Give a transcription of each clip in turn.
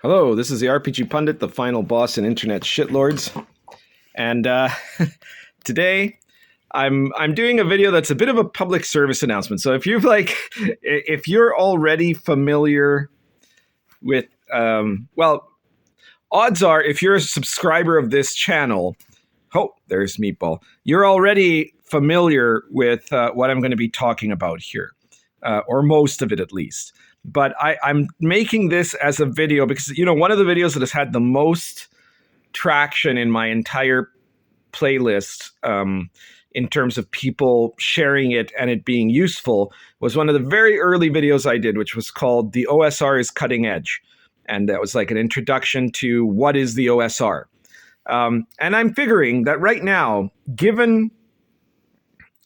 Hello, this is the RPG Pundit, the final boss in internet shitlords, and today I'm doing a video that's a bit of a public service announcement. So if you're already familiar with, odds are if you're a subscriber of this channel, there's Meatball, you're already familiar with what I'm going to be talking about here, or most of it at least. But I'm making this as a video because, one of the videos that has had the most traction in my entire playlist in terms of people sharing it and it being useful was one of the very early videos I did, which was called The OSR is Cutting Edge. And that was like an introduction to what is the OSR. And I'm figuring that right now, given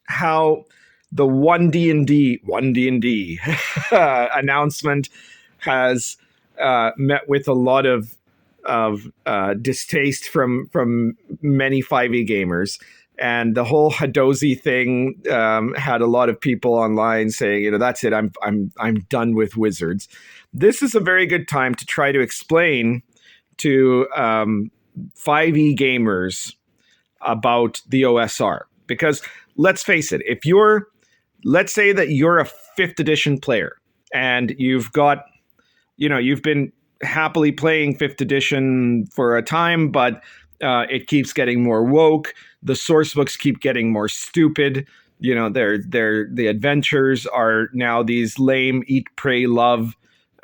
how the OneD&D announcement has met with a lot of distaste from many 5e gamers, and the whole Hadozi thing had a lot of people online saying, that's it, I'm done with wizards. This is a very good time to try to explain to 5e gamers about the OSR, because let's face it, let's say that you're a 5th edition player and you've been happily playing 5th edition for a time, but it keeps getting more woke. The source books keep getting more stupid. The adventures are now these lame eat, pray, love,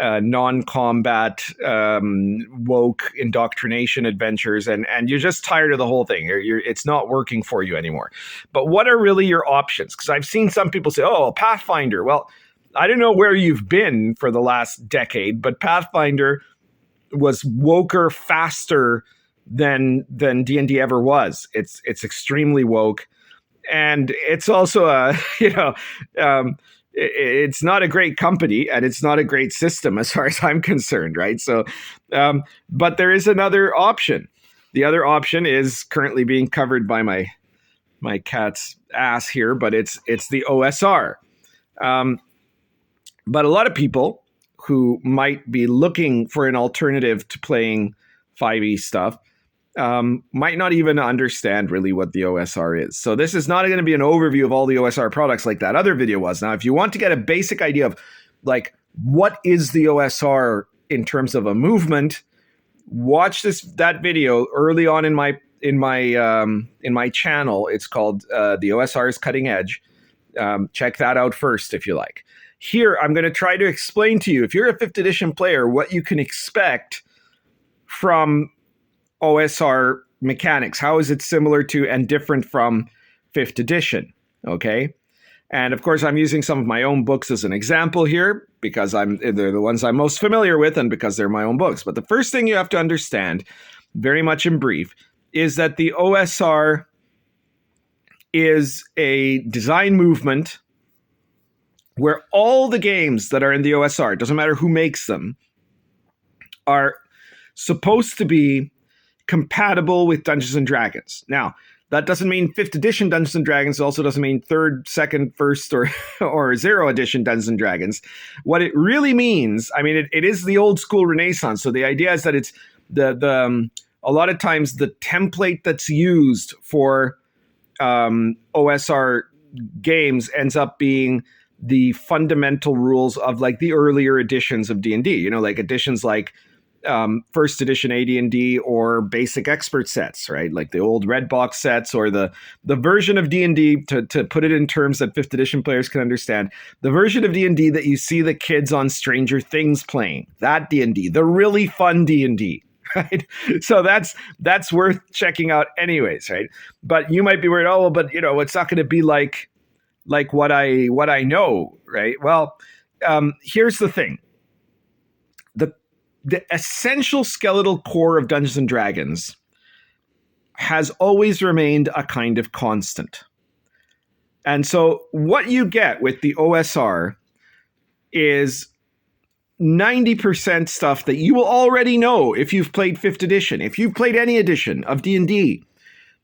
non-combat, woke indoctrination adventures, and you're just tired of the whole thing. It's not working for you anymore. But what are really your options? Because I've seen some people say, Pathfinder. Well, I don't know where you've been for the last decade, but Pathfinder was woker faster than D&D ever was. It's extremely woke, and it's also it's not a great company and it's not a great system as far as I'm concerned, right? So, but there is another option. The other option is currently being covered by my cat's ass here, but it's the OSR. But a lot of people who might be looking for an alternative to playing 5e stuff might not even understand really what the OSR is. So this is not going to be an overview of all the OSR products like that other video was. Now, if you want to get a basic idea of what is the OSR in terms of a movement, watch that video early on in my channel. It's called The OSR is Cutting Edge. Check that out first if you like. Here, I'm going to try to explain to you, if you're a 5th edition player, what you can expect from OSR mechanics. How is it similar to and different from 5th edition? Okay. And of course, I'm using some of my own books as an example here because they're the ones I'm most familiar with and because they're my own books. But the first thing you have to understand, very much in brief, is that the OSR is a design movement where all the games that are in the OSR, it doesn't matter who makes them, are supposed to be compatible with Dungeons and Dragons. Now, that doesn't mean 5th edition Dungeons and Dragons. It also doesn't mean 3rd, 2nd, 1st, or 0 edition Dungeons and Dragons. What it really means, it is the old school Renaissance. So the idea is that it's a lot of times the template that's used for OSR games ends up being the fundamental rules of the earlier editions of D&D. Editions like 1st edition AD&D or basic expert sets, right? Like the old red box sets, or the version of D&D, to put it in terms that 5th edition players can understand, the version of D&D that you see the kids on Stranger Things playing, that D&D, the really fun D&D, right? So that's worth checking out anyways, right? But you might be worried, it's not going to be like what I know, right? Well, here's the thing. The essential skeletal core of Dungeons and Dragons has always remained a kind of constant. And so what you get with the OSR is 90% stuff that you will already know if you've played 5th edition. If you've played any edition of D&D,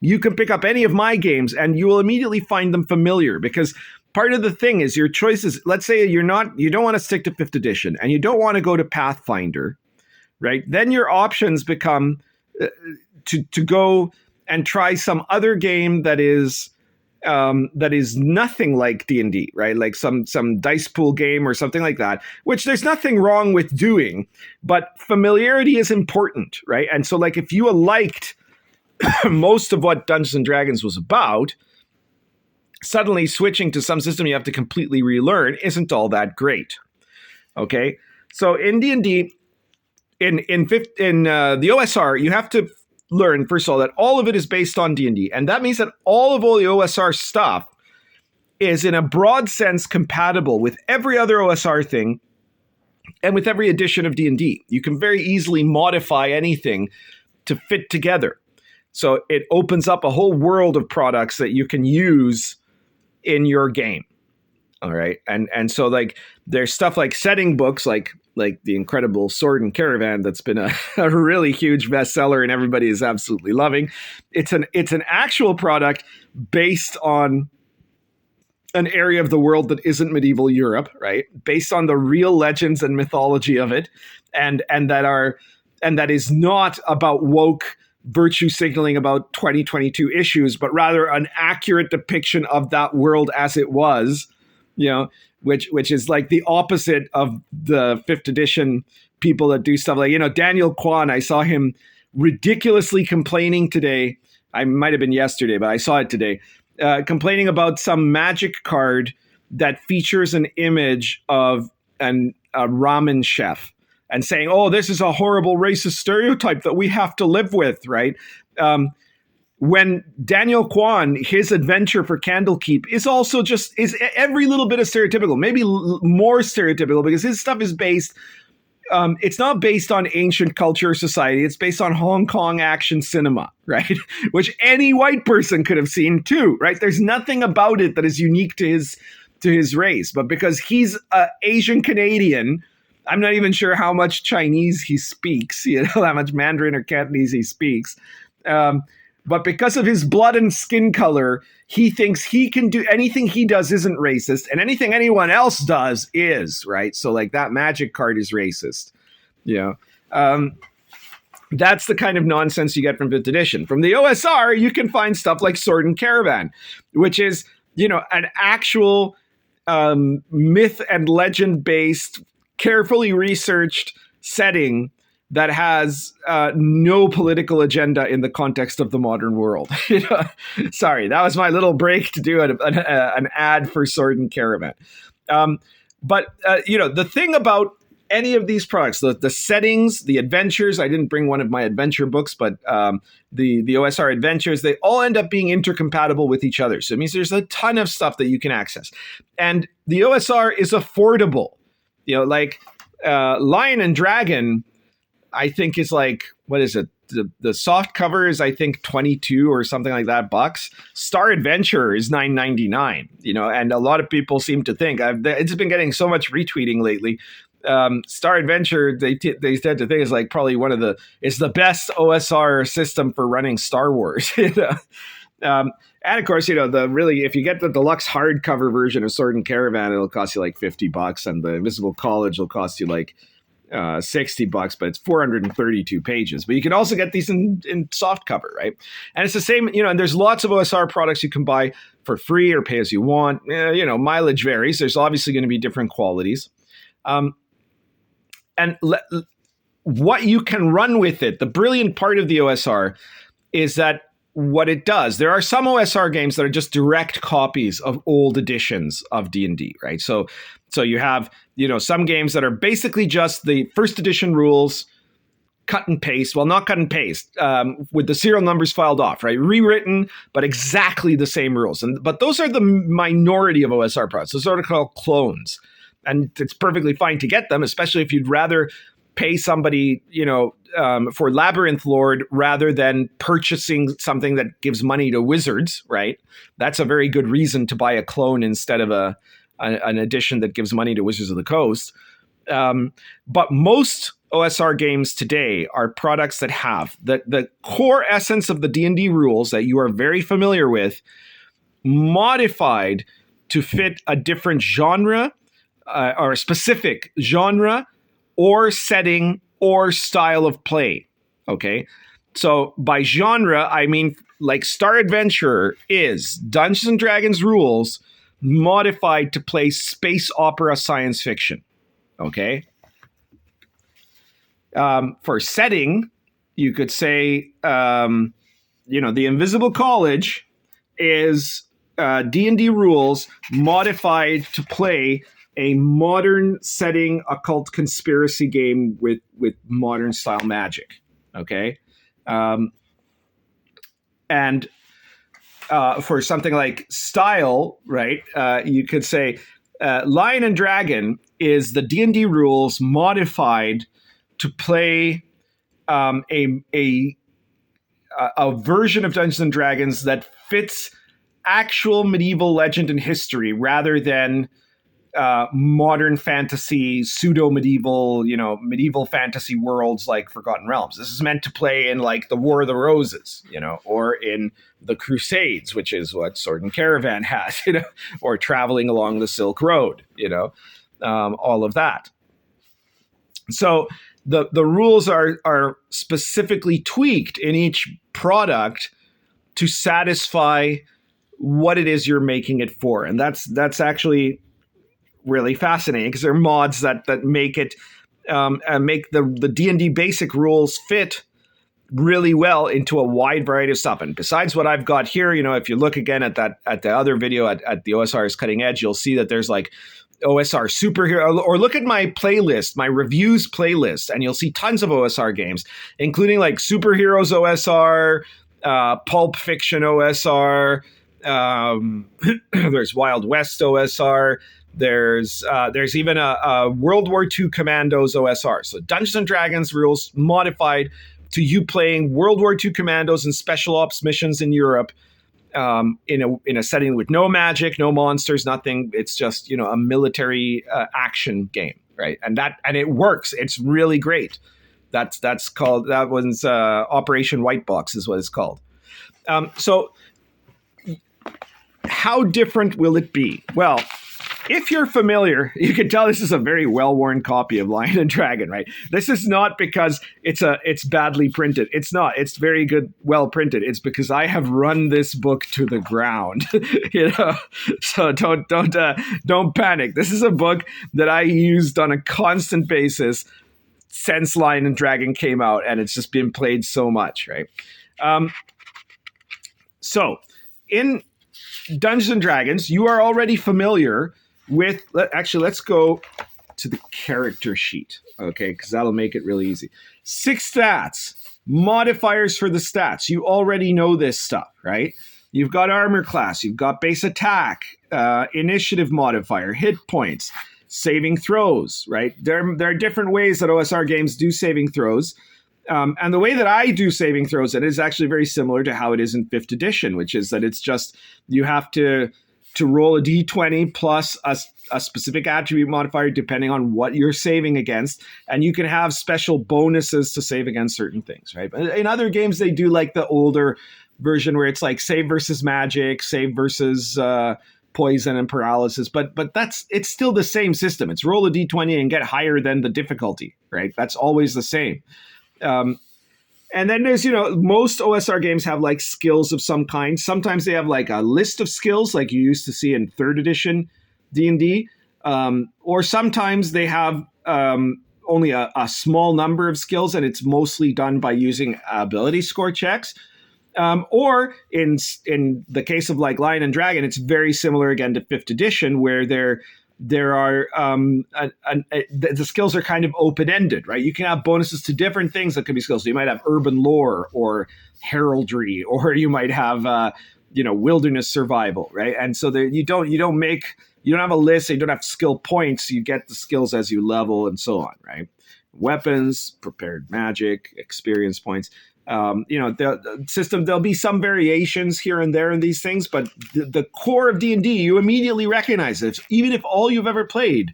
you can pick up any of my games and you will immediately find them familiar, because part of the thing is your choices. Let's say you don't want to stick to 5th edition and you don't want to go to Pathfinder. right? Then your options become to go and try some other game that is nothing like D&D, right? Like some dice pool game or something like that, which there's nothing wrong with doing, but familiarity is important, right? And so like if you liked most of what Dungeons and Dragons was about, suddenly switching to some system you have to completely relearn isn't all that great. Okay? So in D&D, in the OSR, you have to learn, first of all, that all of it is based on D&D. And that means that all the OSR stuff is in a broad sense compatible with every other OSR thing and with every edition of D&D. You can very easily modify anything to fit together. So it opens up a whole world of products that you can use in your game. All right. And so like there's stuff like setting books like the incredible Sword and Caravan that's been a really huge bestseller and everybody is absolutely loving. It's an actual product based on an area of the world that isn't medieval Europe, right? Based on the real legends and mythology of it, and that is not about woke virtue signaling about 2022 issues, but rather an accurate depiction of that world as it was, which is like the opposite of the 5th edition people that do stuff like, Daniel Kwan. I saw him ridiculously complaining today. I might have been yesterday, but I saw it today, complaining about some magic card that features an image of a ramen chef and saying, oh, this is a horrible racist stereotype that we have to live with, right? When Daniel Kwan, his adventure for Candlekeep is also is every little bit of stereotypical, maybe more stereotypical, because his stuff is based, it's not based on ancient culture or society. It's based on Hong Kong action cinema, right? Which any white person could have seen too, right? There's nothing about it that is unique to his race, but because he's Asian Canadian, I'm not even sure how much Chinese he speaks, how much Mandarin or Cantonese he speaks. But because of his blood and skin color, he thinks he can do anything he does isn't racist, and anything anyone else does is, right? So like that magic card is racist. That's the kind of nonsense you get from 5th edition. From the OSR, you can find stuff like Sword and Caravan, which is, an actual myth and legend based, carefully researched setting that has no political agenda in the context of the modern world. Sorry, that was my little break to do an ad for Sword and Caravan. But the thing about any of these products, the settings, the adventures, I didn't bring one of my adventure books, but the OSR adventures, they all end up being intercompatible with each other. So it means there's a ton of stuff that you can access. And the OSR is affordable. Lion and Dragon, I think is like, what is it? The soft cover is, I think, 22 or something like that bucks. Star Adventure is $9.99, and a lot of people seem to think, it's been getting so much retweeting lately. Star Adventure, they tend to think is like probably it's the best OSR system for running Star Wars. And of course, if you get the deluxe hardcover version of Sword and Caravan, it'll cost you like $50, and the Invisible College will cost you like $60, but it's 432 pages. But you can also get these in soft cover, right? And it's the same, and there's lots of OSR products you can buy for free or pay as you want. Mileage varies. There's obviously going to be different qualities. What you can run with it, the brilliant part of the OSR is that what it does, there are some OSR games that are just direct copies of old editions of D&D, right? So you have, some games that are basically just the 1st edition rules, cut and paste. Well, not cut and paste, with the serial numbers filed off, right? Rewritten, but exactly the same rules. But those are the minority of OSR products. Those are called clones. And it's perfectly fine to get them, especially if you'd rather pay somebody, for Labyrinth Lord rather than purchasing something that gives money to wizards, right? That's a very good reason to buy a clone instead of an edition that gives money to Wizards of the Coast. But most OSR games today are products that have the core essence of the D&D rules that you are very familiar with, modified to fit a different genre or a specific genre or setting or style of play. Okay. So by genre, I mean, like Star Adventurer is Dungeons and Dragons rules modified to play space opera science fiction. Okay. For setting, you could say, the Invisible College is D&D rules modified to play a modern setting occult conspiracy game with modern style magic. Okay. And for something like style, right, you could say Lion and Dragon is the D&D rules modified to play a version of Dungeons and Dragons that fits actual medieval legend and history rather than modern fantasy, pseudo-medieval, medieval fantasy worlds like Forgotten Realms. This is meant to play in like the War of the Roses, or in the Crusades, which is what Sword and Caravan has, or traveling along the Silk Road, all of that. So the rules are specifically tweaked in each product to satisfy what it is you're making it for. And that's actually really fascinating, because there are mods that make it make the D&D basic rules fit really well into a wide variety of stuff. And besides what I've got here, if you look again at the other video at the OSR's Cutting Edge, you'll see that there's like OSR superhero, or look at my playlist, my reviews playlist, and you'll see tons of OSR games, including like Superheroes OSR, Pulp Fiction OSR, there's Wild West OSR, there's even a World War II Commandos OSR. So Dungeons and Dragons rules modified to you playing World War II Commandos and special ops missions in Europe, in a setting with no magic, no monsters, nothing. It's just a military action game, right? And it works. It's really great. That one's Operation White Box is what it's called. So how different will it be? Well, if you're familiar, you can tell this is a very well-worn copy of Lion and Dragon, right? This is not because it's badly printed. It's not. It's very good, well printed. It's because I have run this book to the ground, So don't panic. This is a book that I used on a constant basis since Lion and Dragon came out, and it's just been played so much, right? So in Dungeons and Dragons, you are already familiar with, let's go to the character sheet, okay, because that'll make it really easy. 6 stats, modifiers for the stats. You already know this stuff, right? You've got armor class, you've got base attack, initiative modifier, hit points, saving throws, right? There are different ways that OSR games do saving throws. And the way that I do saving throws, it is actually very similar to how it is in 5th edition, which is that it's just you have to roll a d20 plus a specific attribute modifier depending on what you're saving against. And you can have special bonuses to save against certain things, right? But in other games, they do like the older version where it's like save versus magic, save versus poison and paralysis. But it's still the same system. It's roll a d20 and get higher than the difficulty, right? That's always the same. And then there's, most OSR games have like skills of some kind. Sometimes they have like a list of skills like you used to see in 3rd edition D&D. Or sometimes they have only a small number of skills, and it's mostly done by using ability score checks. Or in the case of like Lion and Dragon, it's very similar again to 5th edition, where there are the skills are kind of open-ended, right? You can have bonuses to different things that could be skills. So you might have urban lore or heraldry, or you might have wilderness survival, right? And so you don't have a list, you don't have skill points. You get the skills as you level and so on, right? Weapons, prepared magic, experience points. The system, there'll be some variations here and there in these things, but the core of D&D, you immediately recognize it. Even if all you've ever played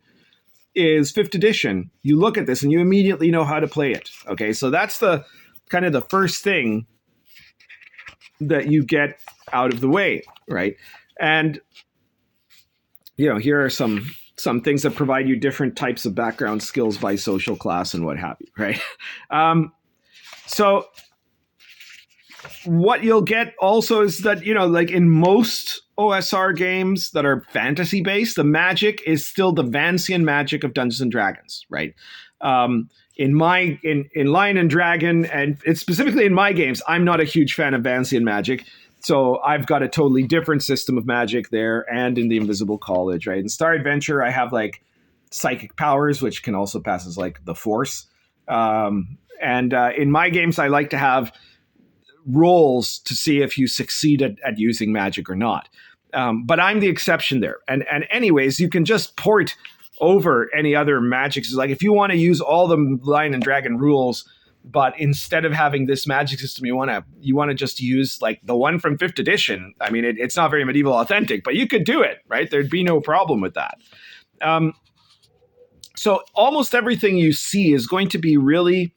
is 5th edition, you look at this and you immediately know how to play it. Okay, so that's the kind of the first thing that you get out of the way, right? And here are some some things that provide you different types of background skills by social class and what have you, right? So what you'll get also is that, like in most OSR games that are fantasy based, the magic is still the Vancian magic of Dungeons and Dragons, right? In Lion and Dragon, and it's specifically in my games, I'm not a huge fan of Vancian magic. So I've got a totally different system of magic there, and in the Invisible College, right? In Star Adventure, I have like psychic powers, which can also pass as like the Force. And in my games, I like to have rolls to see if you succeed at using magic or not. But I'm the exception there. And anyways, you can just port over any other magic. So like if you want to use all the Lion and Dragon rules, but instead of having this magic system, you want to just use like the one from 5th edition. I mean, it's not very medieval authentic, but you could do it, right? There'd be no problem with that. So almost everything you see is going to be really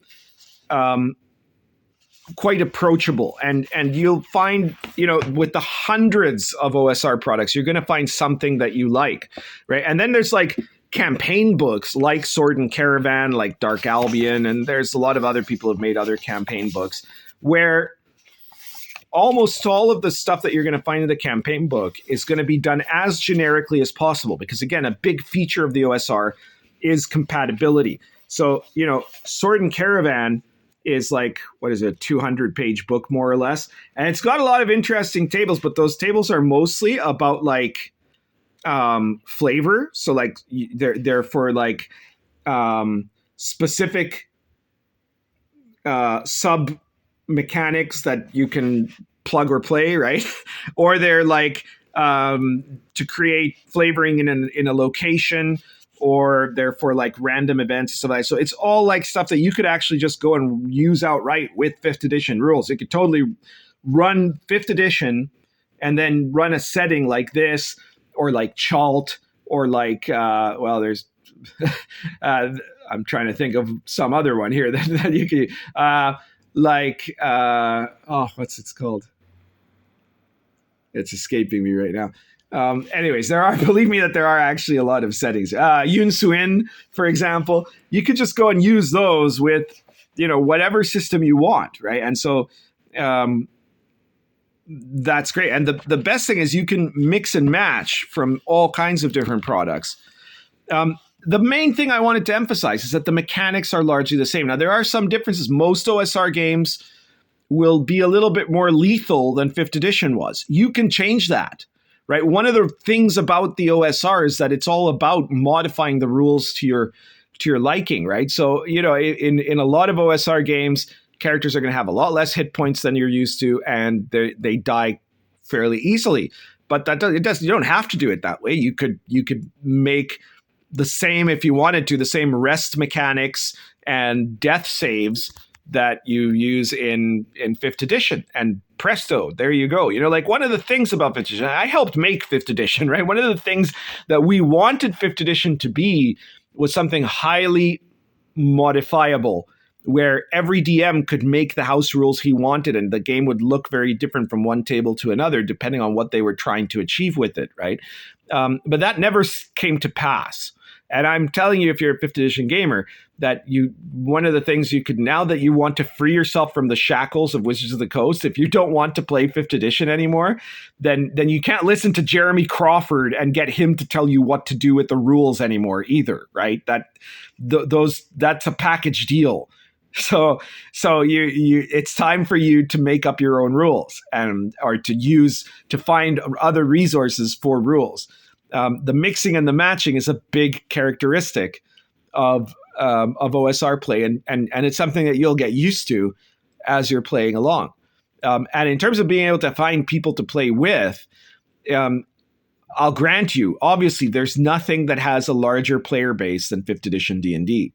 quite approachable, and you'll find, with the hundreds of OSR products, you're going to find something that you like, right? And then there's like campaign books like Sword and Caravan, like Dark Albion, and there's a lot of other people who've made other campaign books where almost all of the stuff that you're going to find in the campaign book is going to be done as generically as possible, because again, a big feature of the OSR is compatibility. So, Sword and Caravan is like, what is it, 200-page book, more or less. And it's got a lot of interesting tables, but those tables are mostly about like flavor. So like they're for like specific sub mechanics that you can plug or play, right? Or they're like to create flavoring in a location, or they're for like random events and stuff like that. So it's all like stuff that you could actually just go and use outright with 5th edition rules. You could totally run 5th edition and then run a setting like this, or like Chalt, or like, there's, I'm trying to think of some other one here that you could, what's it called? It's escaping me right now. Anyways, believe me that there are actually a lot of settings. Yun Suin, for example, you could just go and use those with, whatever system you want, right? And so that's great. And the best thing is you can mix and match from all kinds of different products. The main thing I wanted to emphasize is that the mechanics are largely the same. Now, there are some differences. Most OSR games will be a little bit more lethal than 5th edition was. You can change that. Right. One of the things about the OSR is that it's all about modifying the rules to your liking. Right. So, in a lot of OSR games, characters are going to have a lot less hit points than you're used to, and they die fairly easily. But you don't have to do it that way. You could make the same, if you wanted to, the same rest mechanics and death saves that you use in 5th edition, and presto, there you go. Like one of the things about 5th edition, I helped make 5th edition, right? One of the things that we wanted 5th edition to be was something highly modifiable, where every DM could make the house rules he wanted, and the game would look very different from one table to another, depending on what they were trying to achieve with it, right? But that never came to pass. And I'm telling you, if you're a 5th edition gamer, that one of the things you could, now that you want to free yourself from the shackles of Wizards of the Coast, if you don't want to play 5th edition anymore, then you can't listen to Jeremy Crawford and get him to tell you what to do with the rules anymore either, right? That's a package deal. So it's time for you to make up your own rules, or to find other resources for rules. The mixing and the matching is a big characteristic of OSR play, and it's something that you'll get used to as you're playing along. And in terms of being able to find people to play with, I'll grant you, obviously, there's nothing that has a larger player base than 5th edition D&D.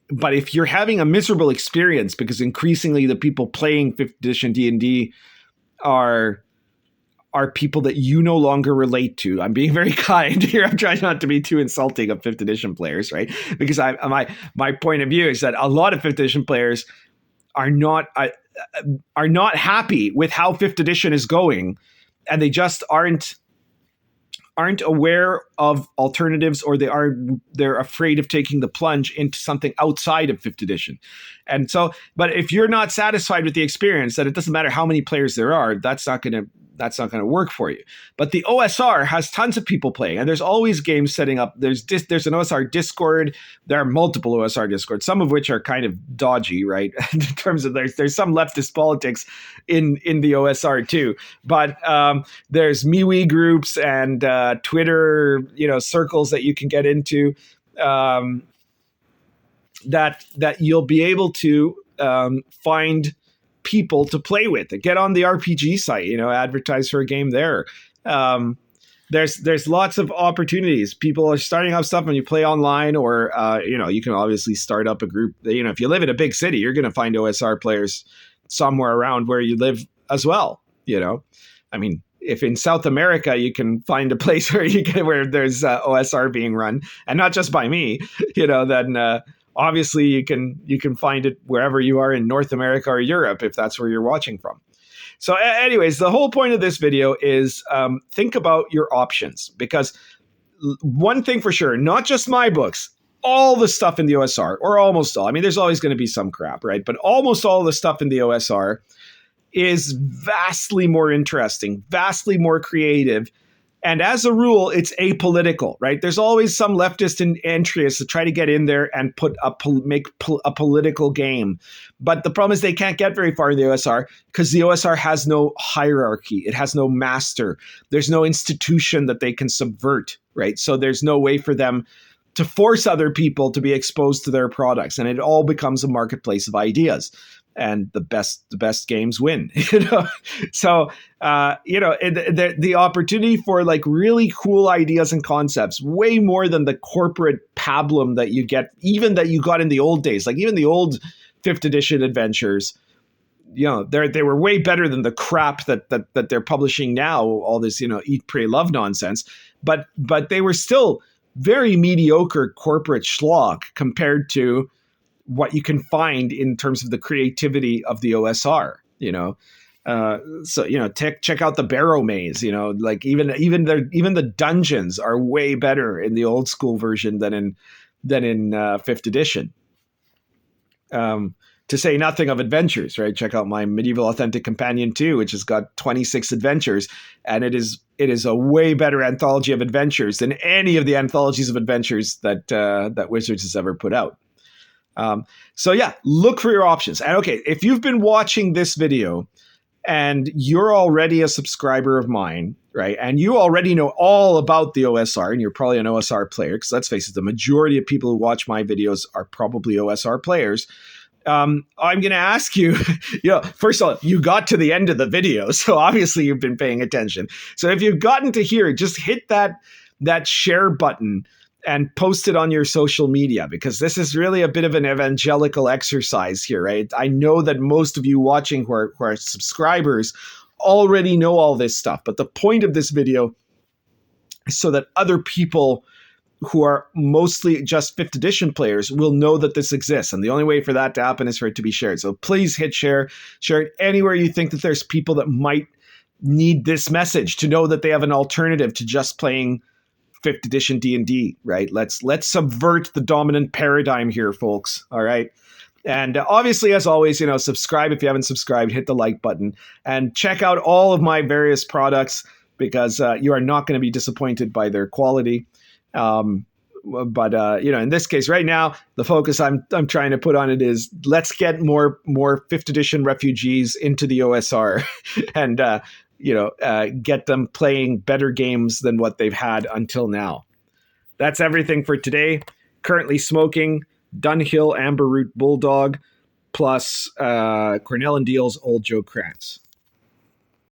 But if you're having a miserable experience because increasingly the people playing 5th edition D&D are people that you no longer relate to. I'm being very kind here. I'm trying not to be too insulting of 5th edition players, right? Because my point of view is that a lot of 5th edition players are not happy with how 5th edition is going, and they just aren't aren't aware of alternatives, or they're afraid of taking the plunge into something outside of 5th edition. And so, but if you're not satisfied with the experience, that it doesn't matter how many players there are, that's not going to work for you. But the OSR has tons of people playing, and there's always games setting up. There's an OSR Discord. There are multiple OSR Discords, some of which are kind of dodgy, right? In terms of there's some leftist politics in the OSR too. But there's Mewe groups and Twitter, circles that you can get into. That you'll be able to find people to play with. Get on the RPG site, advertise for a game there. There's lots of opportunities. People are starting up stuff when you play online, or you can obviously start up a group. If you live in a big city, you're going to find OSR players somewhere around where you live as well. I mean, if in South America you can find a place where there's OSR being run, and not just by me, then obviously you can find it wherever you are in North America or Europe, if that's where you're watching from. So anyways, the whole point of this video is think about your options, because one thing for sure, not just my books, all the stuff in the OSR, or almost all, I mean, there's always going to be some crap, right? But almost all the stuff in the OSR is vastly more interesting, vastly more creative. And as a rule, it's apolitical, right? There's always some leftist entries that try to get in there and make a political game. But the problem is they can't get very far in the OSR, because the OSR has no hierarchy. It has no master. There's no institution that they can subvert, right? So there's no way for them to force other people to be exposed to their products. And it all becomes a marketplace of ideas. And the best games win, So, the opportunity for like really cool ideas and concepts, way more than the corporate pablum that you get, even that you got in the old days, like even the old 5th edition adventures, they were way better than the crap that they're publishing now. All this, eat, pray, love nonsense, but they were still very mediocre corporate schlock compared to what you can find in terms of the creativity of the OSR, so check out the Barrow Maze, like even the dungeons are way better in the old school version than in 5th edition. To say nothing of adventures, right? Check out my Medieval Authentic Companion 2, which has got 26 adventures, and it is a way better anthology of adventures than any of the anthologies of adventures that Wizards has ever put out. So yeah, look for your options. And okay, if you've been watching this video and you're already a subscriber of mine, right, and you already know all about the OSR, and you're probably an OSR player, because let's face it, the majority of people who watch my videos are probably OSR players. I'm going to ask you, first of all, you got to the end of the video, so obviously you've been paying attention. So if you've gotten to here, just hit that share button and post it on your social media, because this is really a bit of an evangelical exercise here, right? I know that most of you watching who are subscribers already know all this stuff, but the point of this video is so that other people who are mostly just 5th edition players will know that this exists. And the only way for that to happen is for it to be shared. So please hit share it anywhere you think that there's people that might need this message to know that they have an alternative to just playing 5th edition D&D, right? Let's subvert the dominant paradigm here, folks. All right. And obviously, as always, subscribe if you haven't subscribed, hit the like button, and check out all of my various products, because you are not going to be disappointed by their quality. But in this case right now, the focus I'm trying to put on it is let's get more 5th edition refugees into the OSR and, get them playing better games than what they've had until now. That's everything for today. Currently smoking Dunhill Amberroot Bulldog plus Cornell and Deal's Old Joe Krantz.